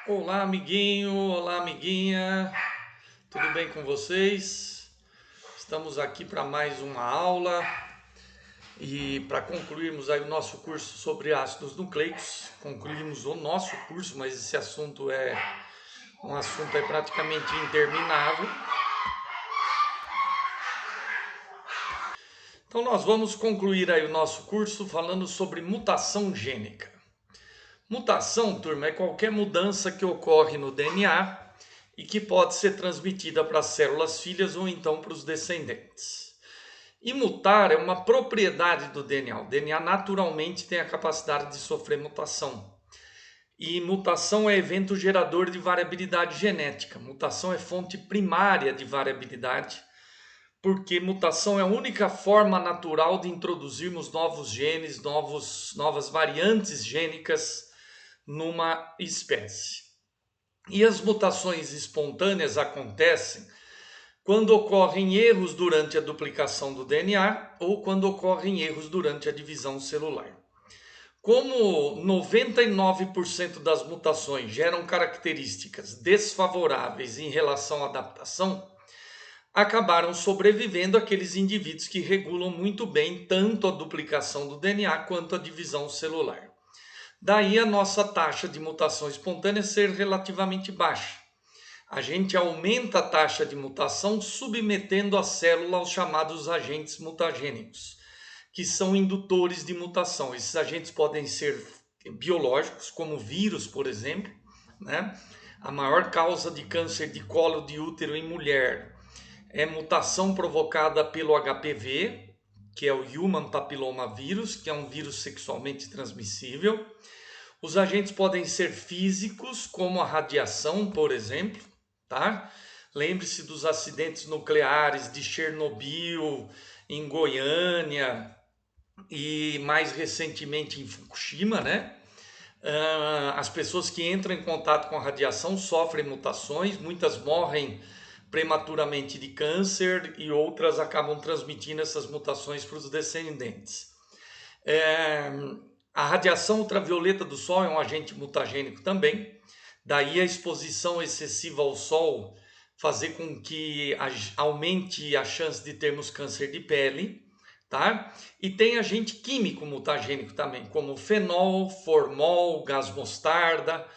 Olá, amiguinho, olá, amiguinha, tudo bem com vocês? Estamos aqui para mais uma aula e para concluirmos aí o nosso curso sobre ácidos nucleicos. Concluímos o nosso curso, mas esse assunto é um assunto praticamente interminável. Então nós vamos concluir aí o nosso curso falando sobre mutação gênica. Mutação, turma, é qualquer mudança que ocorre no DNA e que pode ser transmitida para as células filhas ou então para os descendentes. E mutar é uma propriedade do DNA. O DNA naturalmente tem a capacidade de sofrer mutação. E mutação é evento gerador de variabilidade genética. Mutação é fonte primária de variabilidade, porque mutação é a única forma natural de introduzirmos novos genes, novas variantes gênicas numa espécie. E as mutações espontâneas acontecem quando ocorrem erros durante a duplicação do DNA ou quando ocorrem erros durante a divisão celular. Como 99% das mutações geram características desfavoráveis em relação à adaptação, acabaram sobrevivendo aqueles indivíduos que regulam muito bem tanto a duplicação do DNA quanto a divisão celular. Daí a nossa taxa de mutação espontânea ser relativamente baixa. A gente aumenta a taxa de mutação submetendo a célula aos chamados agentes mutagênicos, que são indutores de mutação. Esses agentes podem ser biológicos, como vírus, por exemplo, né? A maior causa de câncer de colo de útero em mulher é mutação provocada pelo HPV, que é o Human Papilloma Virus, que é um vírus sexualmente transmissível. Os agentes podem ser físicos, como a radiação, por exemplo, tá? Lembre-se dos acidentes nucleares de Chernobyl, em Goiânia e mais recentemente em Fukushima, né? As pessoas que entram em contato com a radiação sofrem mutações, muitas morrem prematuramente de câncer e outras acabam transmitindo essas mutações para os descendentes. A radiação ultravioleta do Sol é um agente mutagênico também, daí a exposição excessiva ao Sol fazer com que aumente a chance de termos câncer de pele, tá? E tem agente químico mutagênico também, como fenol, formol, gás mostarda,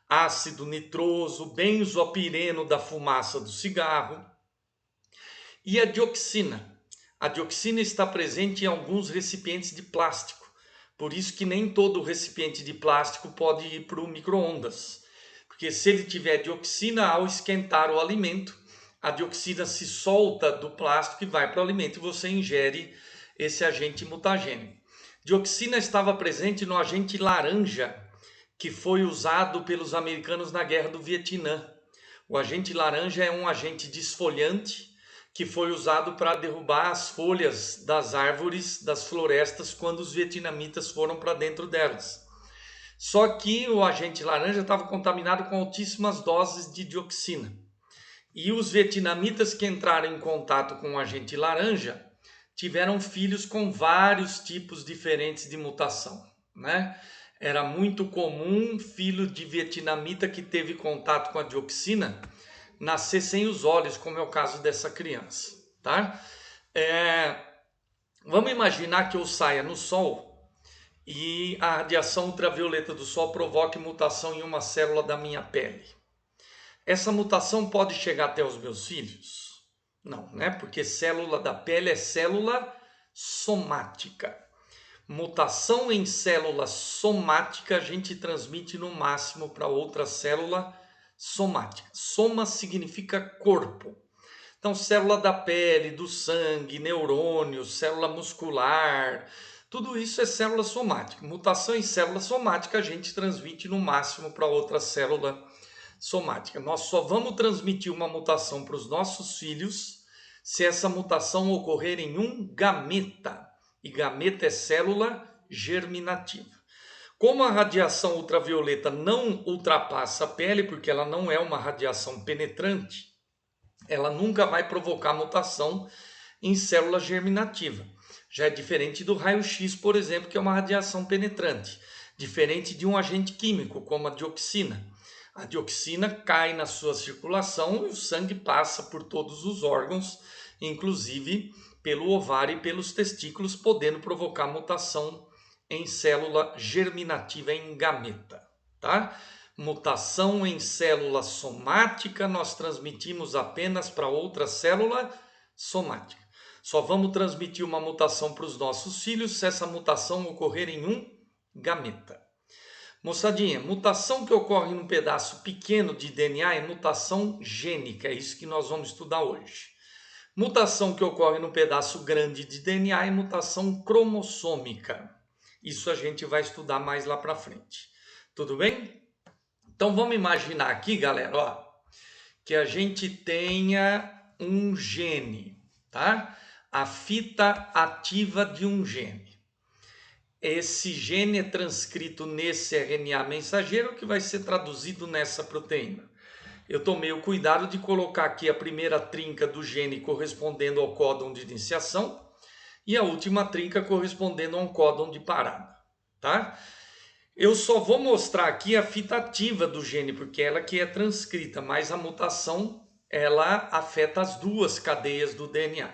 ácido nitroso, benzopireno da fumaça do cigarro e a dioxina. A dioxina está presente em alguns recipientes de plástico, por isso que nem todo recipiente de plástico pode ir para o micro-ondas, porque se ele tiver dioxina, ao esquentar o alimento, a dioxina se solta do plástico e vai para o alimento e você ingere esse agente mutagênico. Dioxina estava presente no agente laranja, que foi usado pelos americanos na Guerra do Vietnã. O agente laranja é um agente desfolhante que foi usado para derrubar as folhas das árvores, das florestas, quando os vietnamitas foram para dentro delas. Só que o agente laranja estava contaminado com altíssimas doses de dioxina. E os vietnamitas que entraram em contato com o agente laranja tiveram filhos com vários tipos diferentes de mutação, né? Era muito comum filho de vietnamita que teve contato com a dioxina nascer sem os olhos, como é o caso dessa criança, tá? Vamos imaginar que eu saia no sol e a radiação ultravioleta do sol provoque mutação em uma célula da minha pele. Essa mutação pode chegar até os meus filhos? Não, né? Porque célula da pele é célula somática. Mutação em célula somática a gente transmite no máximo para outra célula somática. Soma significa corpo. Então, célula da pele, do sangue, neurônio, célula muscular, tudo isso é célula somática. Mutação em célula somática a gente transmite no máximo para outra célula somática. Nós só vamos transmitir uma mutação para os nossos filhos se essa mutação ocorrer em um gameta. E gameta é célula germinativa. Como a radiação ultravioleta não ultrapassa a pele, porque ela não é uma radiação penetrante, ela nunca vai provocar mutação em célula germinativa. Já é diferente do raio-x, por exemplo, que é uma radiação penetrante, diferente de um agente químico, como a dioxina. A dioxina cai na sua circulação e o sangue passa por todos os órgãos, inclusive pelo ovário e pelos testículos, podendo provocar mutação em célula germinativa em gameta, tá? Mutação em célula somática, nós transmitimos apenas para outra célula somática. Só vamos transmitir uma mutação para os nossos filhos se essa mutação ocorrer em um gameta. Moçadinha, mutação que ocorre num pedaço pequeno de DNA é mutação gênica, é isso que nós vamos estudar hoje. Mutação que ocorre num pedaço grande de DNA é mutação cromossômica. Isso a gente vai estudar mais lá para frente. Tudo bem? Então vamos imaginar aqui, galera, ó, que a gente tenha um gene, tá? A fita ativa de um gene. Esse gene é transcrito nesse RNA mensageiro que vai ser traduzido nessa proteína. Eu tomei o cuidado de colocar aqui a primeira trinca do gene correspondendo ao códon de iniciação e a última trinca correspondendo a um códon de parada, tá? Eu só vou mostrar aqui a fita ativa do gene, porque ela que é transcrita, mas a mutação, ela afeta as duas cadeias do DNA,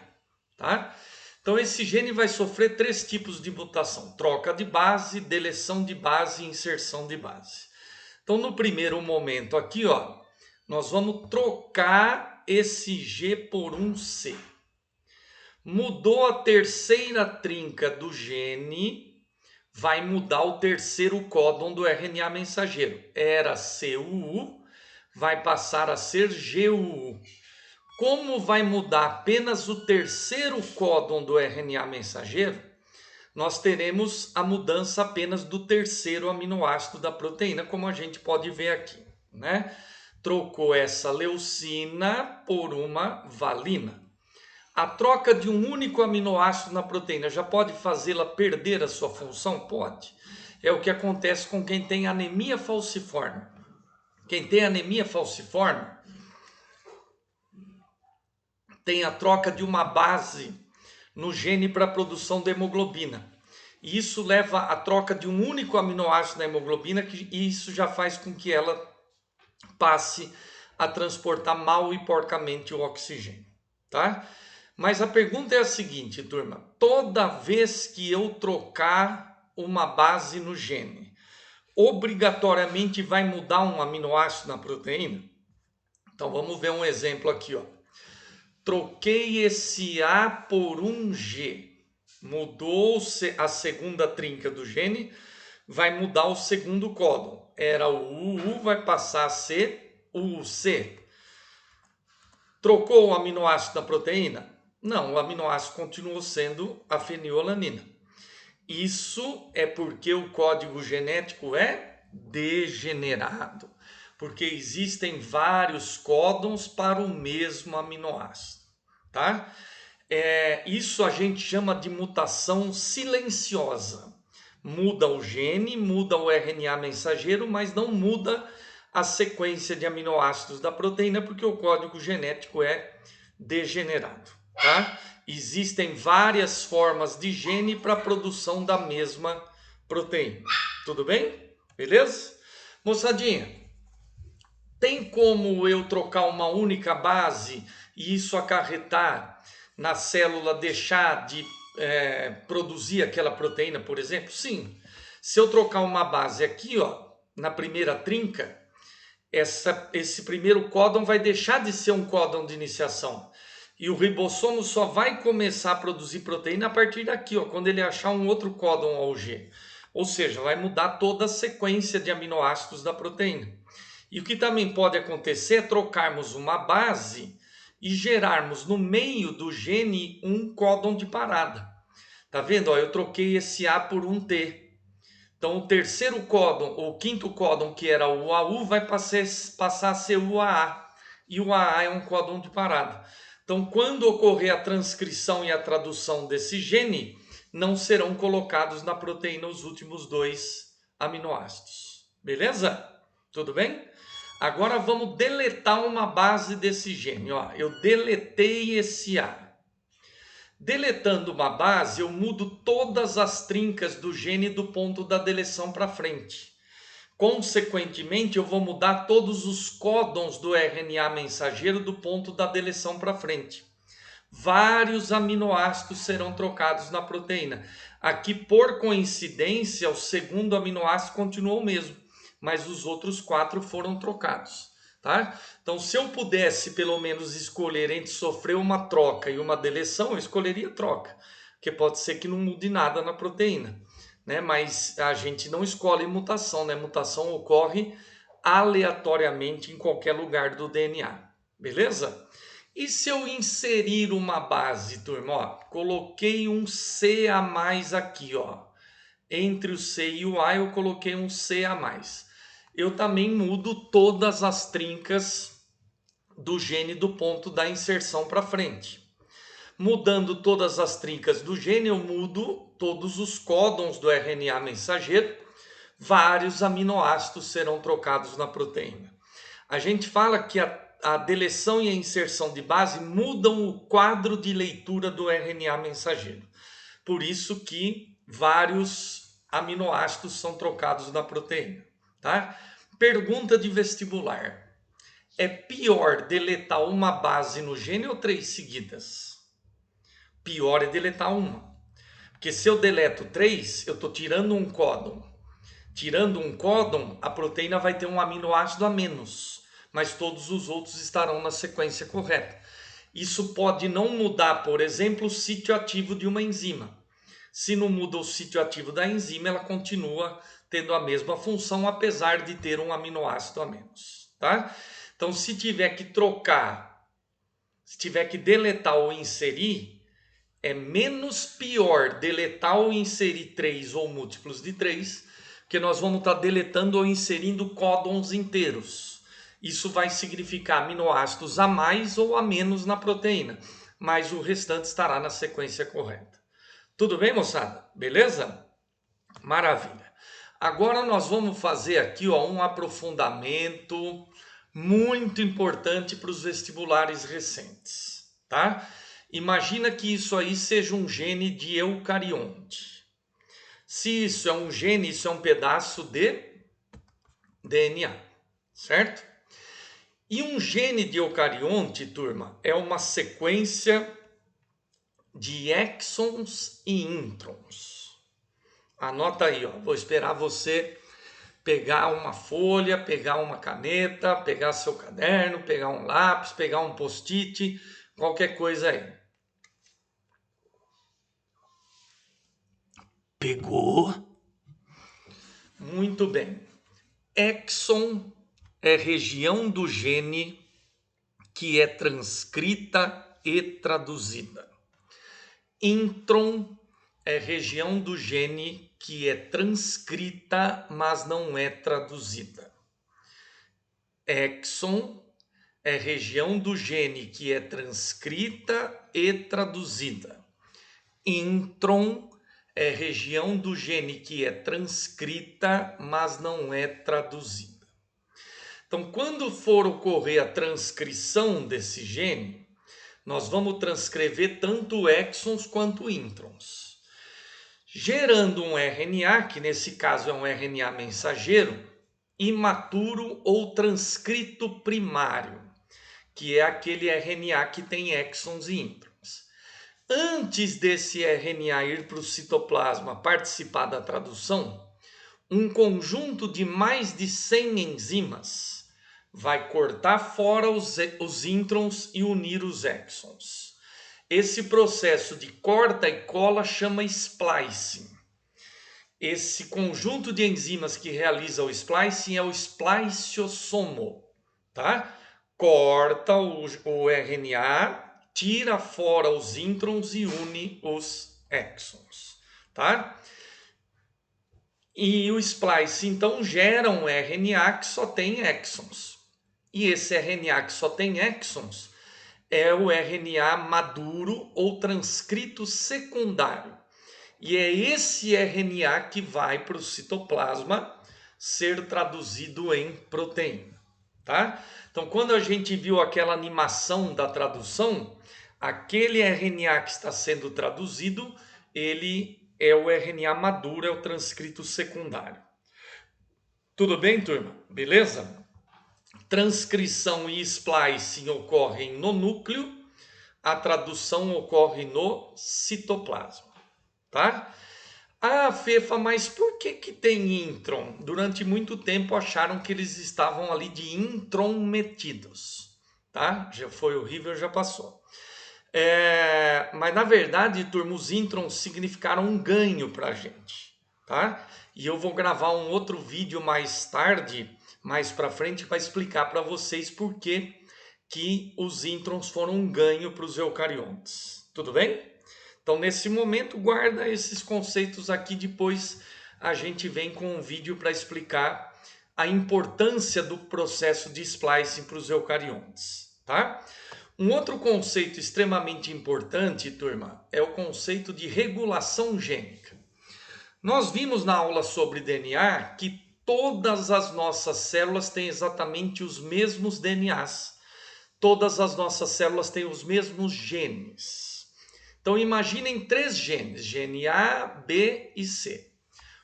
tá? Então esse gene vai sofrer 3 tipos de mutação: troca de base, deleção de base e inserção de base. Então no primeiro momento aqui, ó, nós vamos trocar esse G por um C. Mudou a terceira trinca do gene, vai mudar o terceiro códon do RNA mensageiro. Era CUU, vai passar a ser GUU. Como vai mudar apenas o terceiro códon do RNA mensageiro, nós teremos a mudança apenas do terceiro aminoácido da proteína, como a gente pode ver aqui, né? Trocou essa leucina por uma valina. A troca de um único aminoácido na proteína já pode fazê-la perder a sua função? Pode. É o que acontece com quem tem anemia falciforme. Quem tem anemia falciforme tem a troca de uma base no gene para a produção de hemoglobina. E isso leva à troca de um único aminoácido na hemoglobina, e isso já faz com que ela passe a transportar mal e porcamente o oxigênio, tá? Mas a pergunta é a seguinte, turma: toda vez que eu trocar uma base no gene, obrigatoriamente vai mudar um aminoácido na proteína? Então vamos ver um exemplo aqui, ó. Troquei esse A por um G. Mudou a segunda trinca do gene, vai mudar o segundo códon. Era o UU, vai passar a ser UC. Trocou o aminoácido da proteína? Não, o aminoácido continuou sendo a fenilalanina. Isso é porque o código genético é degenerado, porque existem vários códons para o mesmo aminoácido, tá? Isso a gente chama de mutação silenciosa. Muda o gene, muda o RNA mensageiro, mas não muda a sequência de aminoácidos da proteína, porque o código genético é degenerado, tá? Existem várias formas de gene para a produção da mesma proteína. Tudo bem? Beleza? Moçadinha, tem como eu trocar uma única base e isso acarretar na célula deixar de produzir aquela proteína, por exemplo? Sim. Se eu trocar uma base aqui, ó, na primeira trinca, esse primeiro códon vai deixar de ser um códon de iniciação. E o ribossomo só vai começar a produzir proteína a partir daqui, ó, quando ele achar um outro códon ao G. Ou seja, vai mudar toda a sequência de aminoácidos da proteína. E o que também pode acontecer é trocarmos uma base e gerarmos no meio do gene um códon de parada. Tá vendo? Ó, eu troquei esse A por um T. Então o terceiro códon, ou o quinto códon, que era o AU, vai passar a ser o AA. E o AA é um códon de parada. Então, quando ocorrer a transcrição e a tradução desse gene, não serão colocados na proteína os últimos 2 aminoácidos. Beleza? Tudo bem? Agora vamos deletar uma base desse gene. Ó, eu deletei esse A. Deletando uma base, eu mudo todas as trincas do gene do ponto da deleção para frente. Consequentemente, eu vou mudar todos os códons do RNA mensageiro do ponto da deleção para frente. Vários aminoácidos serão trocados na proteína. Aqui, por coincidência, o segundo aminoácido continuou o mesmo, mas os outros 4 foram trocados. Tá? Então, se eu pudesse pelo menos escolher entre sofrer uma troca e uma deleção, eu escolheria troca, porque pode ser que não mude nada na proteína, né? Mas a gente não escolhe mutação, né? Mutação ocorre aleatoriamente em qualquer lugar do DNA, beleza? E se eu inserir uma base, turma, ó, coloquei um C a mais aqui, ó. Entre o C e o A eu coloquei um C a mais. Eu também mudo todas as trincas do gene do ponto da inserção para frente. Mudando todas as trincas do gene, eu mudo todos os códons do RNA mensageiro. Vários aminoácidos serão trocados na proteína. A gente fala que a deleção e a inserção de base mudam o quadro de leitura do RNA mensageiro. Por isso que vários aminoácidos são trocados na proteína, tá? Pergunta de vestibular. É pior deletar uma base no gene ou 3 seguidas? Pior é deletar uma. Porque se eu deleto 3, eu estou tirando um códon. Tirando um códon, a proteína vai ter um aminoácido a menos, mas todos os outros estarão na sequência correta. Isso pode não mudar, por exemplo, o sítio ativo de uma enzima. Se não muda o sítio ativo da enzima, ela continua tendo a mesma função, apesar de ter um aminoácido a menos, tá? Então, se tiver que trocar, se tiver que deletar ou inserir, é menos pior deletar ou inserir 3 ou múltiplos de 3, porque nós vamos estar deletando ou inserindo códons inteiros. Isso vai significar aminoácidos a mais ou a menos na proteína, mas o restante estará na sequência correta. Tudo bem, moçada? Beleza? Maravilha. Agora nós vamos fazer aqui um aprofundamento muito importante para os vestibulares recentes, tá? Imagina que isso aí seja um gene de eucarionte. Se isso é um gene, isso é um pedaço de DNA, certo? E um gene de eucarionte, turma, é uma sequência de exons e introns. Anota aí, ó. Vou esperar você pegar uma folha, pegar uma caneta, pegar seu caderno, pegar um lápis, pegar um post-it, qualquer coisa aí. Pegou? Muito bem. Exon é região do gene que é transcrita e traduzida. Intron é região do gene que é transcrita, mas não é traduzida. Exon é região do gene que é transcrita e traduzida. Intron é região do gene que é transcrita, mas não é traduzida. Então, quando for ocorrer a transcrição desse gene, nós vamos transcrever tanto exons quanto introns, gerando um RNA, que nesse caso é um RNA mensageiro, imaturo ou transcrito primário, que é aquele RNA que tem exons e introns. Antes desse RNA ir para o citoplasma participar da tradução, um conjunto de mais de 100 enzimas vai cortar fora os introns e unir os exons. Esse processo de corta e cola chama splicing. Esse conjunto de enzimas que realiza o splicing é o spliceossomo, tá? Corta o RNA, tira fora os introns e une os exons, tá? E o splice, então, gera um RNA que só tem exons. E esse RNA que só tem exons é o RNA maduro ou transcrito secundário. E é esse RNA que vai para o citoplasma ser traduzido em proteína, tá? Então, quando a gente viu aquela animação da tradução, aquele RNA que está sendo traduzido, ele é o RNA maduro, é o transcrito secundário. Tudo bem, turma? Beleza? Transcrição e splicing ocorrem no núcleo, a tradução ocorre no citoplasma, tá? Ah, Fefa, mas por que que tem intron? Durante muito tempo acharam que eles estavam ali de intrometidos, tá? Já foi horrível, já passou. Mas na verdade, turma, os introns significaram um ganho para a gente, tá? E eu vou gravar um outro vídeo mais tarde, mais para frente, para explicar para vocês por que os introns foram um ganho para os eucariontes. Tudo bem? Então, nesse momento, guarda esses conceitos aqui, depois a gente vem com um vídeo para explicar a importância do processo de splicing para os eucariontes, tá? Um outro conceito extremamente importante, turma, é o conceito de regulação gênica. Nós vimos na aula sobre DNA que todas as nossas células têm exatamente os mesmos DNAs. Todas as nossas células têm os mesmos genes. Então imaginem 3 genes, gene A, B e C.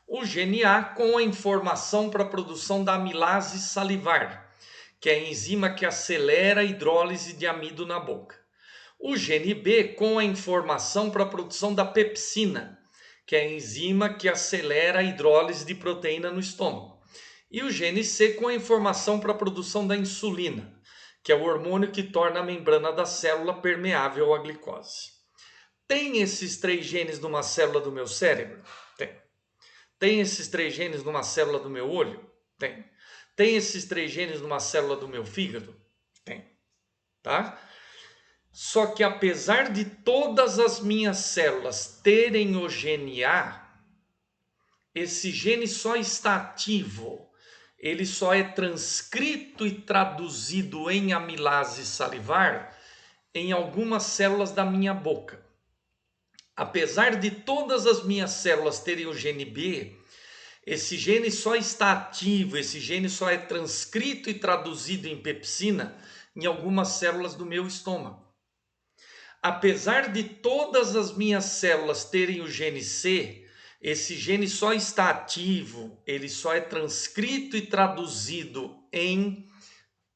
O gene A com a informação para a produção da amilase salivar, que é a enzima que acelera a hidrólise de amido na boca. O gene B com a informação para a produção da pepsina, que é a enzima que acelera a hidrólise de proteína no estômago. E o gene C com a informação para a produção da insulina, que é o hormônio que torna a membrana da célula permeável à glicose. Tem esses 3 genes numa célula do meu cérebro? Tem. Tem esses 3 genes numa célula do meu olho? Tem. Tem esses 3 genes numa célula do meu fígado? Tem, tá? Só que apesar de todas as minhas células terem o gene A, esse gene só está ativo, ele só é transcrito e traduzido em amilase salivar em algumas células da minha boca. Apesar de todas as minhas células terem o gene B, esse gene só está ativo, esse gene só é transcrito e traduzido em pepsina em algumas células do meu estômago. Apesar de todas as minhas células terem o gene C, esse gene só está ativo, ele só é transcrito e traduzido em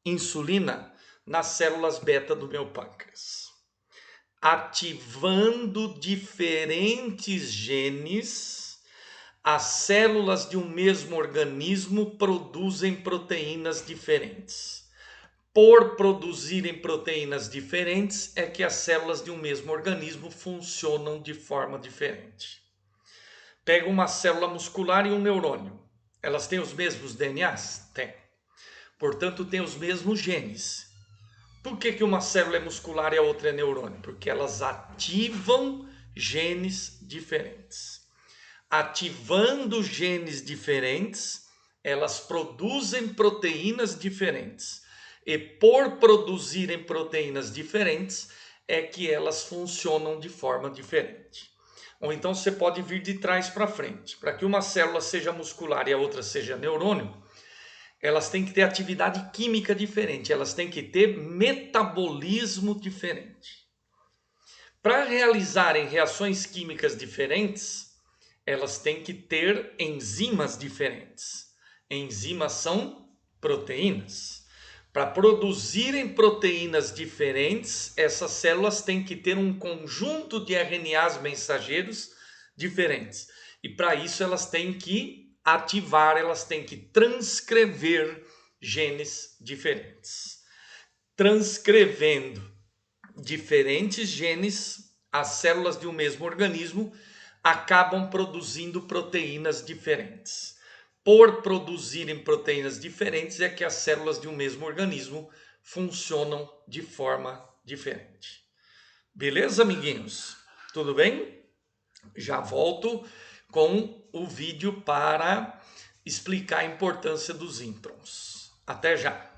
insulina nas células beta do meu pâncreas. Ativando diferentes genes, as células de um mesmo organismo produzem proteínas diferentes. Por produzirem proteínas diferentes, é que as células de um mesmo organismo funcionam de forma diferente. Pega uma célula muscular e um neurônio. Elas têm os mesmos DNAs? Tem. Portanto, têm os mesmos genes. Por que uma célula é muscular e a outra é neurônio? Porque elas ativam genes diferentes. Ativando genes diferentes, elas produzem proteínas diferentes. E por produzirem proteínas diferentes, é que elas funcionam de forma diferente. Ou então você pode vir de trás para frente. Para que uma célula seja muscular e a outra seja neurônio, elas têm que ter atividade química diferente, elas têm que ter metabolismo diferente. Para realizarem reações químicas diferentes, elas têm que ter enzimas diferentes. Enzimas são proteínas. Para produzirem proteínas diferentes, essas células têm que ter um conjunto de RNAs mensageiros diferentes. E para isso elas têm que ativar, elas têm que transcrever genes diferentes. Transcrevendo diferentes genes, as células de um mesmo organismo acabam produzindo proteínas diferentes. Por produzirem proteínas diferentes é que as células de um mesmo organismo funcionam de forma diferente. Beleza, amiguinhos? Tudo bem? Já volto com o vídeo para explicar a importância dos introns. Até já!